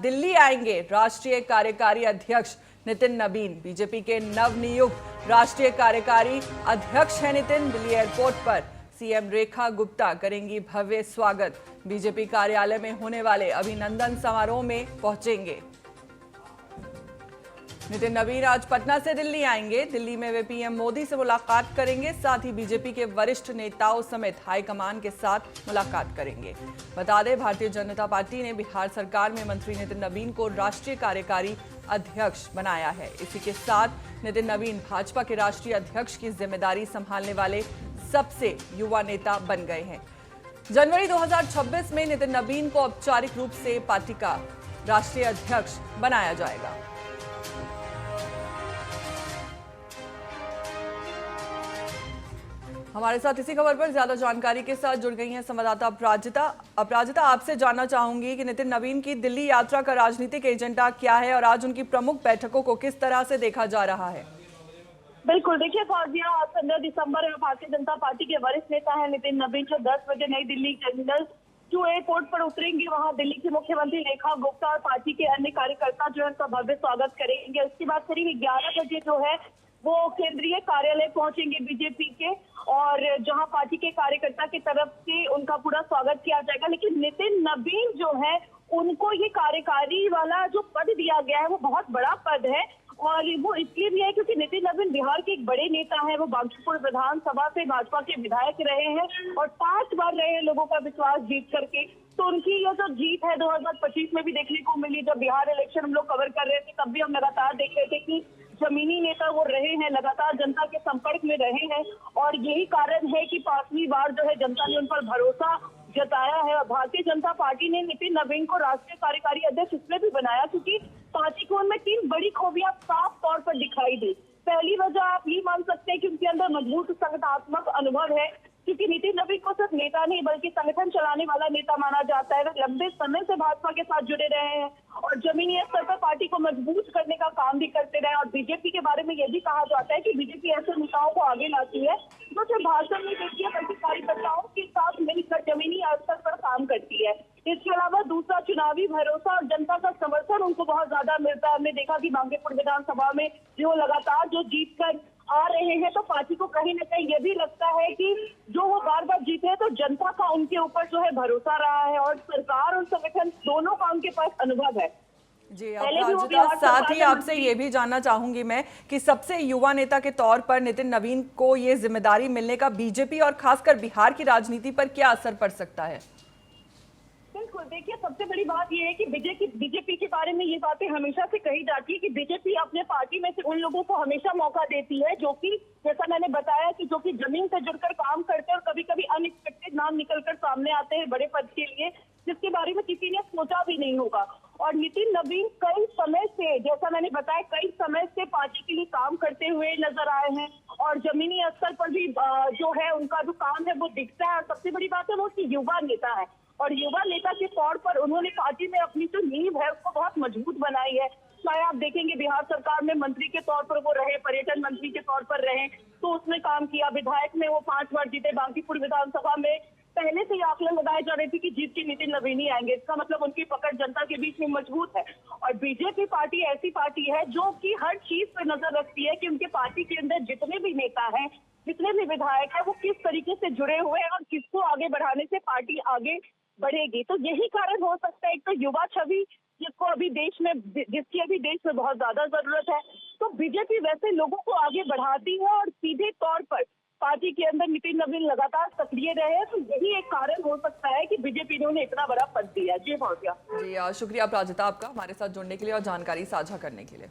दिल्ली आएंगे राष्ट्रीय कार्यकारी अध्यक्ष नितिन नबीन। बीजेपी के नवनियुक्त राष्ट्रीय कार्यकारी अध्यक्ष हैं नितिन। दिल्ली एयरपोर्ट पर सीएम रेखा गुप्ता करेंगी भव्य स्वागत। बीजेपी कार्यालय में होने वाले अभिनंदन समारोह में पहुंचेंगे। नितिन नबीन आज पटना से दिल्ली आएंगे। दिल्ली में वे पीएम मोदी से मुलाकात करेंगे, साथ ही बीजेपी के वरिष्ठ नेताओं समेत हाईकमान के साथ मुलाकात करेंगे। बता दें, भारतीय जनता पार्टी ने बिहार सरकार में मंत्री नितिन नबीन को राष्ट्रीय कार्यकारी अध्यक्ष बनाया है। इसी के साथ नितिन नबीन भाजपा के राष्ट्रीय अध्यक्ष की जिम्मेदारी संभालने वाले सबसे युवा नेता बन गए हैं। जनवरी 2026 में नितिन नबीन को औपचारिक रूप से पार्टी का राष्ट्रीय अध्यक्ष बनाया जाएगा। हमारे साथ इसी खबर पर ज्यादा जानकारी के साथ जुड़ गई हैं संवाददाता अपराजिता। आपसे जानना चाहूंगी कि नितिन नबीन की दिल्ली यात्रा का राजनीतिक एजेंडा क्या है और आज उनकी प्रमुख बैठकों को किस तरह से देखा जा रहा है? बिल्कुल, देखिए फौजिया, आज 15 दिसंबर में भारतीय जनता पार्टी के वरिष्ठ नेता है नितिन नबीन जो 10 बजे नई दिल्ली टर्मिनल 2 एयरपोर्ट पर उतरेंगे। वहां दिल्ली की मुख्यमंत्री रेखा गुप्ता और पार्टी के अन्य कार्यकर्ता जो है उनका भव्य स्वागत करेंगे। उसके बाद करीब 11 बजे जो है वो केंद्रीय कार्यालय पहुंचेंगे बीजेपी के, और जहां पार्टी के कार्यकर्ता की तरफ से उनका पूरा स्वागत किया जाएगा। लेकिन नितिन नबीन जो है उनको ये कार्यकारी वाला जो पद दिया गया है वो बहुत बड़ा पद है, और वो इसलिए भी है क्योंकि नितिन नबीन बिहार के एक बड़े नेता हैं। वो बांकीपुर विधानसभा से भाजपा के विधायक रहे हैं और 5 बार रहे हैं लोगों का विश्वास जीत करके। तो उनकी ये जो जीत है 2025 में भी देखने को मिली। जब बिहार इलेक्शन हम लोग कवर कर रहे थे तब भी हम लगातार देख रहे थे कि जमीनी नेता वो रहे हैं, लगातार जनता के संपर्क में रहे हैं, और यही कारण है कि 5वीं बार जो है जनता ने उन पर भरोसा जताया है। भारतीय जनता पार्टी ने नितिन नबीन को राष्ट्रीय कार्यकारी अध्यक्ष इसलिए भी बनाया क्योंकि पार्टी को उनमें 3 बड़ी खूबियां साफ तौर पर दिखाई दी। पहली वजह आप ये मान सकते हैं कि उनके अंदर मजबूत संगठनात्मक अनुभव है, क्योंकि नितिन नबीन को सिर्फ नेता नहीं बल्कि संगठन चलाने वाला नेता माना जाता है। वे लंबे समय से भाजपा के साथ जुड़े रहे हैं और जमीनी स्तर पर पार्टी को मजबूत करने का काम भी करते रहे। और बीजेपी के बारे में यह भी कहा जाता है कि बीजेपी ऐसे नेताओं को आगे लाती है जो सिर्फ भाषण नहीं देती है बल्कि कार्यकर्ताओं के साथ मिलकर जमीनी स्तर पर काम करती है। इसके अलावा दूसरा, चुनावी भरोसा और जनता का समर्थन उनको बहुत ज्यादा मिलता है। हमने देखा कि बांकीपुर विधानसभा में जो लगातार जो जीत कर आ रहे हैं, तो पार्टी को कहीं न कहीं ये भी लगता है कि जो वो बार बार जीते हैं तो जनता का उनके ऊपर जो है भरोसा रहा है, और सरकार और संगठन दोनों का उनके पास अनुभव है। जी, साथ ही आपसे ये भी जानना चाहूंगी मैं कि सबसे युवा नेता के तौर पर नितिन नबीन को ये जिम्मेदारी मिलने का बीजेपी और खासकर बिहार की राजनीति पर क्या असर पड़ सकता है? बिल्कुल, देखिए सबसे बड़ी बात यह है कि बीजेपी के बारे में ये बातें हमेशा से कही जाती है कि बीजेपी अपने पार्टी में से उन लोगों को हमेशा मौका देती है जो कि, जैसा मैंने बताया, कि जो कि जमीन से जुड़कर काम करते हैं और कभी कभी अनएक्सपेक्टेड नाम निकलकर सामने आते हैं बड़े पद के लिए, जिसके बारे में किसी ने सोचा भी नहीं होगा। और नितिन नबीन कई समय से, जैसा मैंने बताया, कई समय से पार्टी के लिए काम करते हुए नजर आए हैं, और जमीनी स्तर पर भी जो है उनका जो काम है वो दिखता है। और सबसे बड़ी बात है वो युवा नेता है, और युवा नेता के तौर पर उन्होंने पार्टी में अपनी जो नींव है उसको बहुत मजबूत बनाई है। चाहे आप देखेंगे बिहार सरकार में मंत्री के तौर पर वो रहे, पर्यटन मंत्री के तौर पर रहे तो उसमें काम किया, विधायक में वो 5 बार जीते, बांकीपुर विधानसभा में पहले से ही आकलन लगाए जा रहे थे कि जीत के नितिन नबीन ही आएंगे। इसका मतलब उनकी पकड़ जनता के बीच में मजबूत है। और बीजेपी पार्टी ऐसी पार्टी है जो कि हर चीज पर नजर रखती है कि उनके पार्टी के अंदर जितने भी नेता हैं, जितने भी विधायक हैं, वो किस तरीके से जुड़े हुए हैं और किसको आगे बढ़ाने से पार्टी आगे बढ़ेगी। तो यही कारण हो सकता है, एक तो युवा छवि जिसकी अभी देश में बहुत ज्यादा जरूरत है, तो बीजेपी वैसे लोगों को आगे बढ़ाती है, और सीधे तौर पर पार्टी के अंदर नितिन नबीन लगातार सक्रिय रहे हैं। तो यही एक कारण हो सकता है कि बीजेपी ने उन्हें इतना बड़ा पद दिया। जी, बहुत शुक्रिया अपराजिता आपका हमारे साथ जुड़ने के लिए और जानकारी साझा करने के लिए।